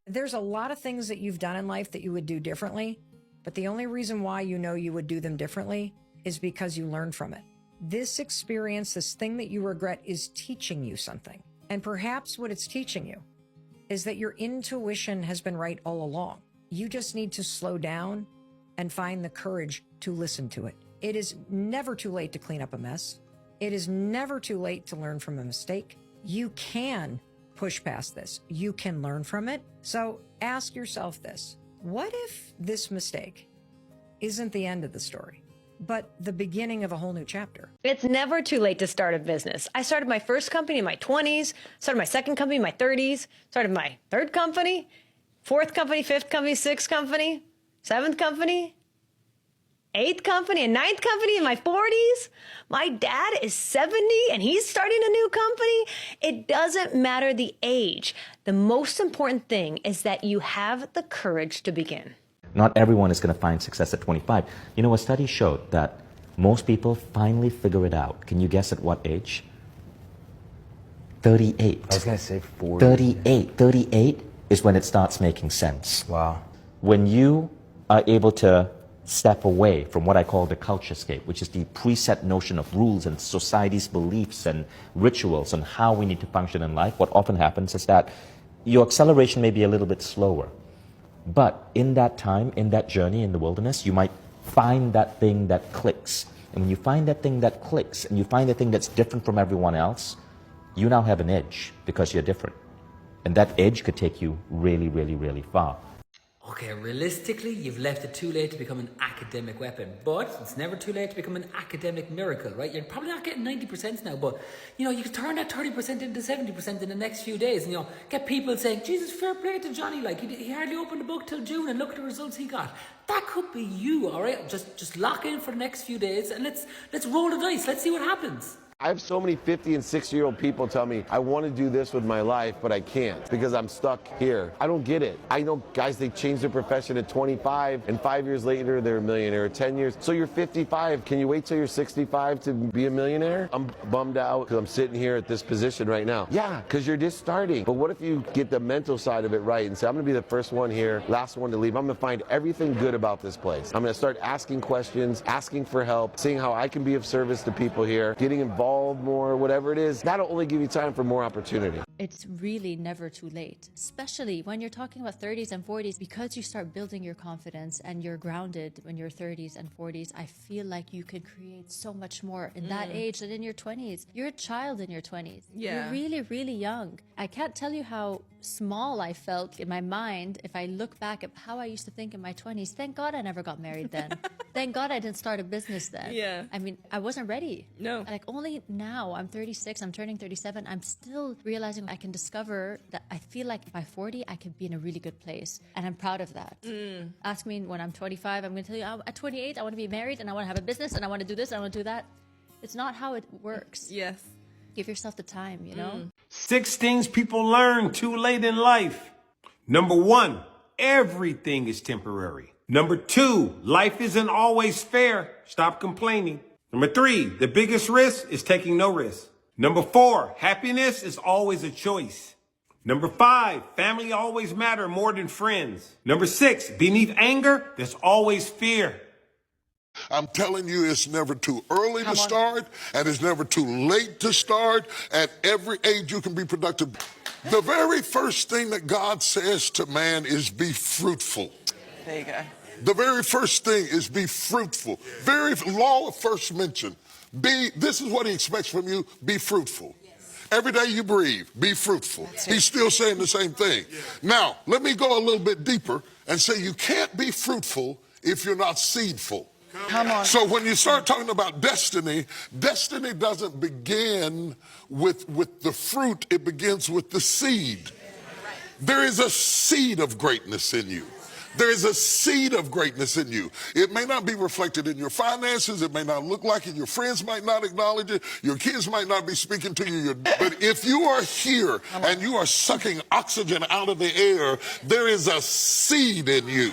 There's a lot of things that you've done in life that you would do differently, but the only reason why you know you would do them differently is because you learned from it. This experience, this thing that you regret, is teaching you something. And perhaps what it's teaching you is that your intuition has been right all along. You just need to slow down and find the courage to listen to it. It is never too late to clean up a mess. It is never too late to learn from a mistake. You can push past this. You can learn from it. So ask yourself this: what if this mistake isn't the end of the story, but the beginning of a whole new chapter? It's never too late to start a business. I started my first company in my 20s, started my second company in my 30s, started my third company, fourth company, fifth company, sixth company, seventh company, eighth company, and ninth company in my 40s. My dad is 70 and he's starting a new company. It doesn't matter the age. The most important thing is that you have the courage to begin. Not everyone is going to find success at 25. You know, a study showed that most people finally figure it out. Can you guess at what age? 38. I was going to say 40. 38. 38 is when it starts making sense. Wow. When you are able to step away from what I call the culturescape, which is the preset notion of rules and society's beliefs and rituals and how we need to function in life, what often happens is that your acceleration may be a little bit slower. But in that time, in that journey in the wilderness, you might find that thing that clicks. And when you find that thing that clicks and you find the thing that's different from everyone else, you now have an edge because you're different. And that edge could take you really, really, really far. Okay, realistically, you've left it too late to become an academic weapon, but it's never too late to become an academic miracle, right? You're probably not getting 90% now, but, you know, you can turn that 30% into 70% in the next few days and, you know, get people saying, Jesus, fair play to Johnny, like, he hardly opened the book till June and look at the results he got. That could be you, all right? Just lock in for the next few days and let's roll the dice. Let's see what happens. I have so many 50 and 60-year-old people tell me, I want to do this with my life, but I can't because I'm stuck here. I don't get it. I know guys, they change their profession at 25 and 5 years later they're a millionaire, or 10 years. So you're 55. Can you wait till you're 65 to be a millionaire? I'm bummed out because I'm sitting here at this position right now. Yeah, because you're just starting. But what if you get the mental side of it right and say, I'm going to be the first one here, last one to leave. I'm going to find everything good about this place. I'm going to start asking questions, asking for help, seeing how I can be of service to people here, getting involved more, whatever it is. That'll only give you time for more opportunity. It's really never too late, especially when you're talking about 30s and 40s, because you start building your confidence and you're grounded when you're 30s and 40s. I feel like you can create so much more in that age than in your 20s. You're a child in your 20s. Yeah. You're really, really young. I can't tell you how small I felt in my mind if I look back at how I used to think in my 20s. Thank God I never got married then. Thank God I didn't start a business then. Yeah. I mean, I wasn't ready. No. Like, only now, I'm 36, I'm turning 37, I'm still realizing I can discover that I feel like by 40, I could be in a really good place. And I'm proud of that. Ask me when I'm 25, I'm going to tell you, at 28, I want to be married and I want to have a business and I want to do this and I want to do that. It's not how it works. Yes. Give yourself the time, you know? 6 things people learn too late in life. Number 1, everything is temporary. Number 2, life isn't always fair. Stop complaining. Number 3, the biggest risk is taking no risk. Number 4, happiness is always a choice. Number 5, family always matter more than friends. Number 6, beneath anger, there's always fear. I'm telling you, it's never too early to start, and it's never too late to start. At every age, you can be productive. The very first thing that God says to man is be fruitful. There you go. The very first thing is be fruitful. Very law of first mention. This is what he expects from you, be fruitful. Every day you breathe, be fruitful. He's still saying the same thing. Now, let me go a little bit deeper and say you can't be fruitful if you're not seedful. Come on. So when you start talking about destiny, destiny doesn't begin with the fruit, it begins with the seed. There is a seed of greatness in you. There is a seed of greatness in you. It may not be reflected in your finances. It may not look like it. Your friends might not acknowledge it. Your kids might not be speaking to you. But if you are here and you are sucking oxygen out of the air, there is a seed in you.